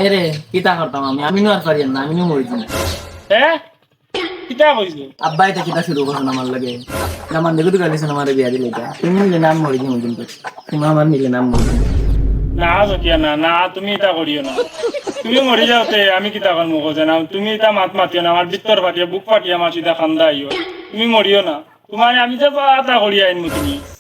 এরে কিতা করতাম আমি নো আর পারিয়াম না আমি নো মরি যাই হ্যাঁ কিতা কইছো আব্বা এটা কিতা শুরু করছেন আমার লাগে আমার দেখো তো গালিছেন আমার বিয়া দিলে এটা তুমি মিলে নাম মরি যাই কিন্তু তুমি আমার মিলে নাম মরি যাই না জকিয়া না না তুমি এটা করিও না তুমি মরি যাওতে আমি কিতা করব কোজে না তুমি এটা মাত মাতিও না আমার ভিতর ফাটিয়া বুক ফাটিয়া আমার সিধা খান্দা আইও তুমি মরিও না তোমার আমি যে আতা করি আইনমু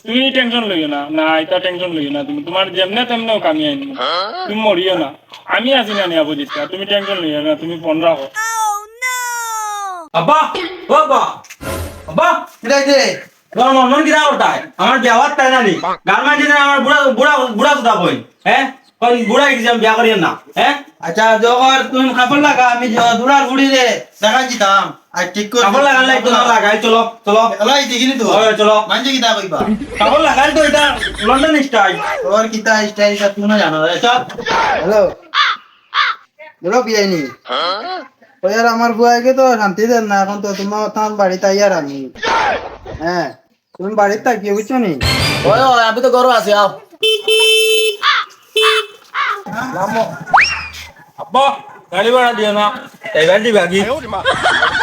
তুমি টেনশন লইও না না এটা টেনশন লইও না তুমি তোমার যেমনে তেমনেও কামি আইনমু তুমি মরিও না আমি আছি না নিয়া বুঝিস তুমি টেনশন লইও না তুমি ফোন রাখো আব্বা ও আব্বা আব্বা কিরা যে তোমার মন কিনা করতায় আমার বিয়াওয়ার তাই না নি গালমান দিন আমার বুড়া বুড়া বুড়া সুদা কই হ্যাঁ কোন বুড়া এক্সাম বিয়া করিয়েন না হ্যাঁ আচ্ছা জহর তুমি কাপড় লাগা আমি দুরার বুড়ি রে দেখা দিতাম আর ঠিক করে কাপড় লাগালে তো না লাগাই চলো চলো এলাই দেখিনি তো ওই চলো মানছে কিতা কইবা কাপড় লাগাই তো এটা লন্ডন স্টাইল তোর কিতা স্টাইল তা তুমি না জানো রে চল হ্যালো বলো বিয়াইনি ওই আর আমার বুয়াকে তো শান্তি দেন না এখন তো তোমার বাড়িতে আইয়ার আমি হ্যাঁ তুমি বাড়িতে থাকিও বুঝছো নি ওই ওই আমি তো গরু আছি আও আব্বা গাড়ি ভাড়া দিও না এবার দিবা কি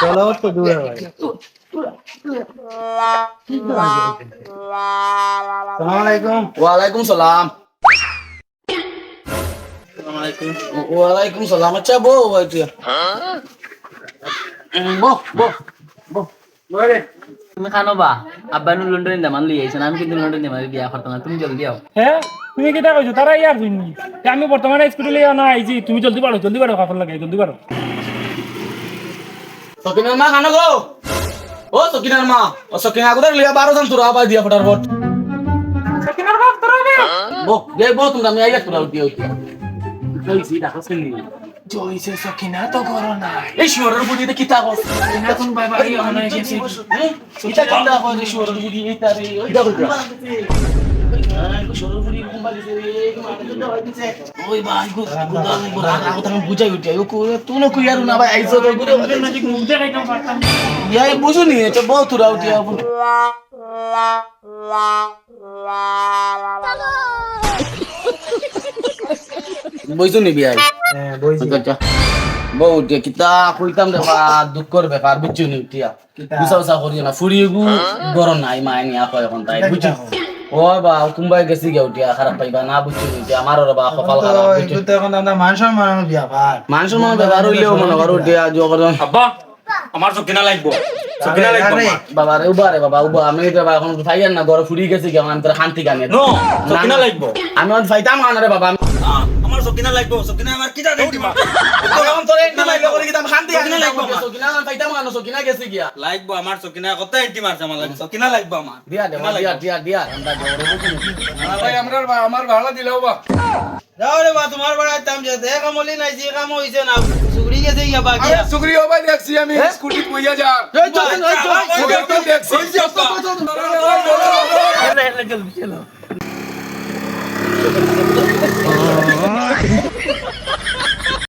চলো তো দূরে ভাই আসসালামু আলাইকুম ওয়ালাইকুম সালাম আসসালামু আলাইকুম ওয়ালাইকুম সালাম আচ্ছা বো ভাইয়া বো বো বো বলে তুমি খানো বা আব্বা নু লন্ডনে দামান লিয়ে আইছেন আমি কিন্তু লন্ডনে দামান বিয়া করতাম না তুমি জলদি আও হ্যাঁ তুমি কিতা কইছো তারা ইয়ার শুনি আমি বর্তমানে স্কুটি লইয়া না আইছি তুমি জলদি পারো কাপড় লাগাই জলদি পারো সকিনার মা খানো গো ও সকিনার মা ও সকিনা আগুদার লিয়া 12 জন তুরা আবার দিয়া ফটাফট সকিনার বাপ তোরা বে বো গে বো তুমি আমি আইয়া তুরা দিয়া হইছি কইছি দেখো শুনি জয়সে সকিনা তো করো না এই শিওরের বুড়িতে কিতা কস এখন বাই বাই অন গেছে কিতা কিতা কস এই শিওরের বুড়ি এই তারে ওই দেখো শিওরের বুড়ি কুম্বালি রে ওই ভাই গো গুদাম গোরা আগত আমি বুঝাই উঠি ও কো তুই না কই আর না ভাই আইছো রে গুরে ম্যাজিক মুখ দেখাইতাম পারতাম ইয়াই বুঝুনি এটা বহুত তুরা উঠি আবু বুঝুনি বিয়াই হ্যাঁ বইছি আচ্ছা বউ উঠিয়া কিতা কইতাম রে বা দুঃখর ব্যাপার বুঝছুনি উঠিয়া গুছা উছা করিও না ফুরিগু গরম নাই মাইনি আপা এখন তাই বুঝছি ও বা কুম্বাই গেছি গে উঠিয়া খারাপ পাইবা না বুঝছুনি উঠিয়া আমারও রে বা কপাল খারাপ বুঝছি তো এখন আমরা মান সম্মান বিয়া ভাই মানুষের মনে ব্যাপার হইলেও মনে করো উঠিয়া জো করো আব্বা আমার সকিনা লাগবো সকিনা লাগবো আমার। বাবা রে উবা রে বাবা উবা আমি তো এখন ফাইয়ার না ঘরে ফুরি গেছি গে আমি তোর শান্তি গানে নো সকিনা লাগবো আমি অন ফাইতাম না রে বাবা আমার সকিনা লাগবো সকিনা আমার কিটা দেন্টি মা আমি অন তোর একদম লাইলো করে কিতাম শান্তি গানে সকিনা লাগবো আমার। সকিনা ফাইতাম না সকিনা গেছি গিয়া লাগবো আমার সকিনা কত এন্টি মারছে আমার লাগে সকিনা লাগবো আমার দিয়া দে দিয়া আমরা জোরে বুঝুনি ভাই আমার ভাড়া দিলেও বা যাও রে বা তোমার ভাড়া দাম যেতে কামলি নাই যে কাম হইছে না সুগড়ি গেছে ইয়া বাকি সুগ্রী ভাই দেখছি আমি স্কুটি কইয়া যা এই চল দেখছি চল